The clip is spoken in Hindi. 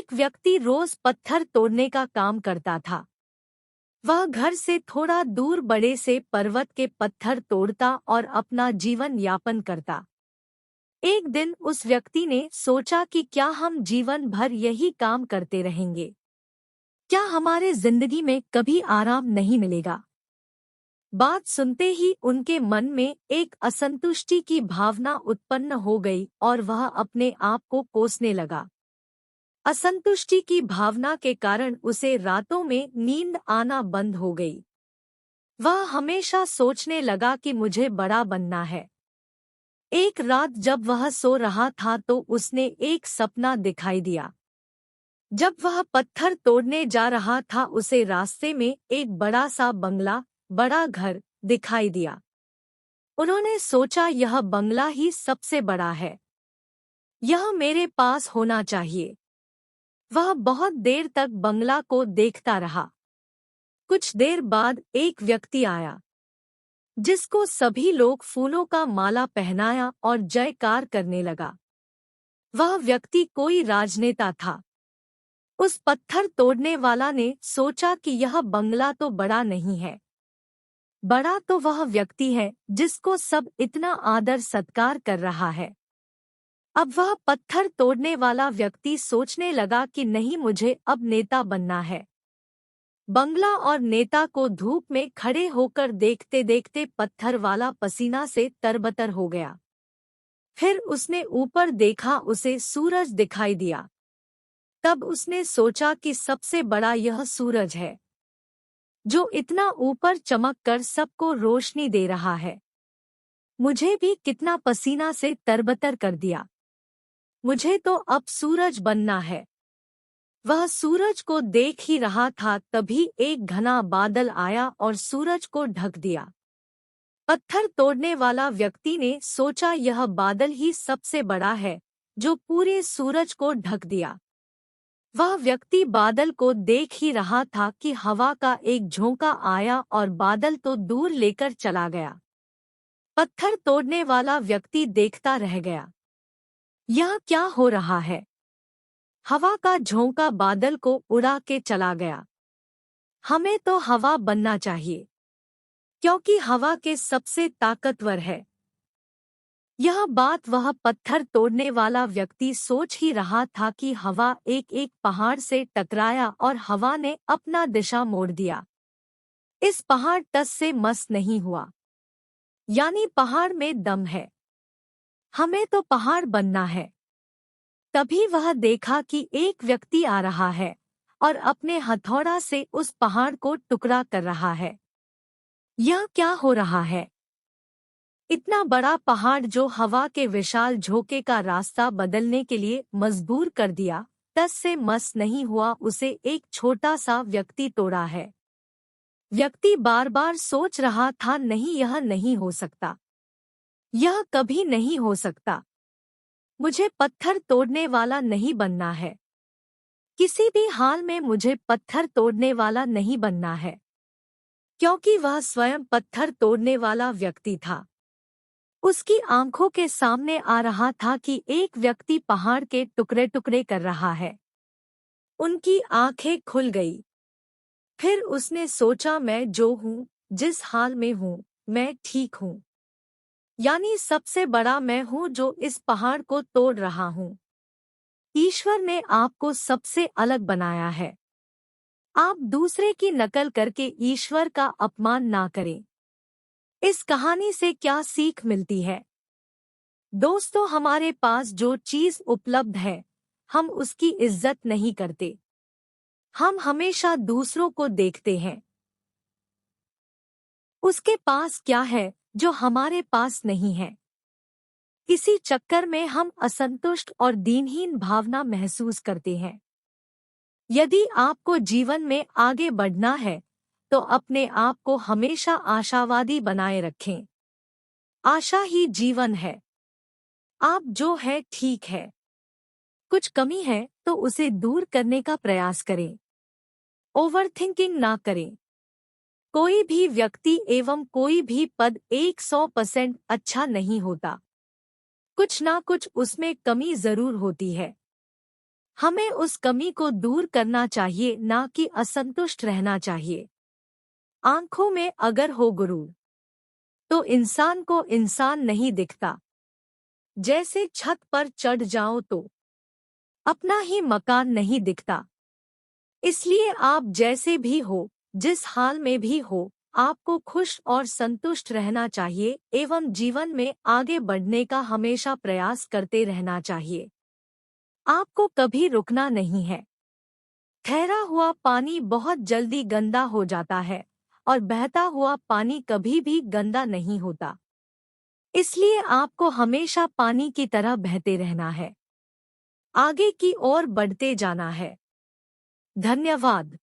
एक व्यक्ति रोज पत्थर तोड़ने का काम करता था। वह घर से थोड़ा दूर बड़े से पर्वत के पत्थर तोड़ता और अपना जीवन यापन करता। एक दिन उस व्यक्ति ने सोचा कि क्या हम जीवन भर यही काम करते रहेंगे? क्या हमारे जिंदगी में कभी आराम नहीं मिलेगा? बात सुनते ही उनके मन में एक असंतुष्टि की भावना उत्पन्न हो गई और वह अपने आप को कोसने लगा। असंतुष्टि की भावना के कारण उसे रातों में नींद आना बंद हो गई। वह हमेशा सोचने लगा कि मुझे बड़ा बनना है। एक रात जब वह सो रहा था तो उसने एक सपना दिखाई दिया। जब वह पत्थर तोड़ने जा रहा था उसे रास्ते में एक बड़ा सा बंगला, बड़ा घर दिखाई दिया। उन्होंने सोचा यह बंगला ही सबसे बड़ा है, यह मेरे पास होना चाहिए। वह बहुत देर तक बंगला को देखता रहा। कुछ देर बाद एक व्यक्ति आया जिसको सभी लोग फूलों का माला पहनाया और जयकार करने लगा। वह व्यक्ति कोई राजनेता था। उस पत्थर तोड़ने वाला ने सोचा कि यह बंगला तो बड़ा नहीं है, बड़ा तो वह व्यक्ति है जिसको सब इतना आदर सत्कार कर रहा है। अब वह पत्थर तोड़ने वाला व्यक्ति सोचने लगा कि नहीं, मुझे अब नेता बनना है। बंगला और नेता को धूप में खड़े होकर देखते देखते पत्थर वाला पसीना से तरबतर हो गया। फिर उसने ऊपर देखा, उसे सूरज दिखाई दिया। तब उसने सोचा कि सबसे बड़ा यह सूरज है जो इतना ऊपर चमक कर सबको रोशनी दे रहा है। मुझे भी कितना पसीना से तरबतर कर दिया। मुझे तो अब सूरज बनना है। वह सूरज को देख ही रहा था तभी एक घना बादल आया और सूरज को ढक दिया। पत्थर तोड़ने वाला व्यक्ति ने सोचा यह बादल ही सबसे बड़ा है जो पूरे सूरज को ढक दिया। वह व्यक्ति बादल को देख ही रहा था कि हवा का एक झोंका आया और बादल तो दूर लेकर चला गया। पत्थर तोड़ने वाला व्यक्ति देखता रह गया। यह क्या हो रहा है? हवा का झोंका बादल को उड़ा के चला गया। हमें तो हवा बनना चाहिए क्योंकि हवा के सबसे ताकतवर है। यह बात वह पत्थर तोड़ने वाला व्यक्ति सोच ही रहा था कि हवा एक एक पहाड़ से टकराया और हवा ने अपना दिशा मोड़ दिया। इस पहाड़ टस से मस नहीं हुआ, यानी पहाड़ में दम है। हमें तो पहाड़ बनना है। तभी वह देखा कि एक व्यक्ति आ रहा है और अपने हथौड़ा से उस पहाड़ को टुकड़ा कर रहा है। यह क्या हो रहा है? इतना बड़ा पहाड़ जो हवा के विशाल झोंके का रास्ता बदलने के लिए मजबूर कर दिया, टस से मस नहीं हुआ, उसे एक छोटा सा व्यक्ति तोड़ा है। व्यक्ति बार बार सोच रहा था, नहीं, यह नहीं हो सकता, यह कभी नहीं हो सकता। मुझे पत्थर तोड़ने वाला नहीं बनना है। किसी भी हाल में मुझे पत्थर तोड़ने वाला नहीं बनना है, क्योंकि वह स्वयं पत्थर तोड़ने वाला व्यक्ति था। उसकी आंखों के सामने आ रहा था कि एक व्यक्ति पहाड़ के टुकड़े टुकड़े कर रहा है। उनकी आंखें खुल गई। फिर उसने सोचा, मैं जो हूँ, जिस हाल में हूँ, मैं ठीक हूँ। यानी सबसे बड़ा मैं हूँ जो इस पहाड़ को तोड़ रहा हूँ। ईश्वर ने आपको सबसे अलग बनाया है। आप दूसरे की नकल करके ईश्वर का अपमान ना करें। इस कहानी से क्या सीख मिलती है? दोस्तों, हमारे पास जो चीज उपलब्ध है, हम उसकी इज्जत नहीं करते। हम हमेशा दूसरों को देखते हैं, उसके पास क्या है जो हमारे पास नहीं है। इसी चक्कर में हम असंतुष्ट और दीनहीन भावना महसूस करते हैं। यदि आपको जीवन में आगे बढ़ना है तो अपने आप को हमेशा आशावादी बनाए रखें। आशा ही जीवन है। आप जो है ठीक है। कुछ कमी है तो उसे दूर करने का प्रयास करें। ओवरथिंकिंग ना करें। कोई भी व्यक्ति एवं कोई भी पद 100% अच्छा नहीं होता। कुछ ना कुछ उसमें कमी जरूर होती है। हमें उस कमी को दूर करना चाहिए, ना कि असंतुष्ट रहना चाहिए। आंखों में अगर हो गुरूर, तो इंसान को इंसान नहीं दिखता। जैसे छत पर चढ़ जाओ तो अपना ही मकान नहीं दिखता। इसलिए आप जैसे भी हो, जिस हाल में भी हो, आपको खुश और संतुष्ट रहना चाहिए एवं जीवन में आगे बढ़ने का हमेशा प्रयास करते रहना चाहिए। आपको कभी रुकना नहीं है। ठहरा हुआ पानी बहुत जल्दी गंदा हो जाता है और बहता हुआ पानी कभी भी गंदा नहीं होता। इसलिए आपको हमेशा पानी की तरह बहते रहना है, आगे की ओर बढ़ते जाना है। धन्यवाद।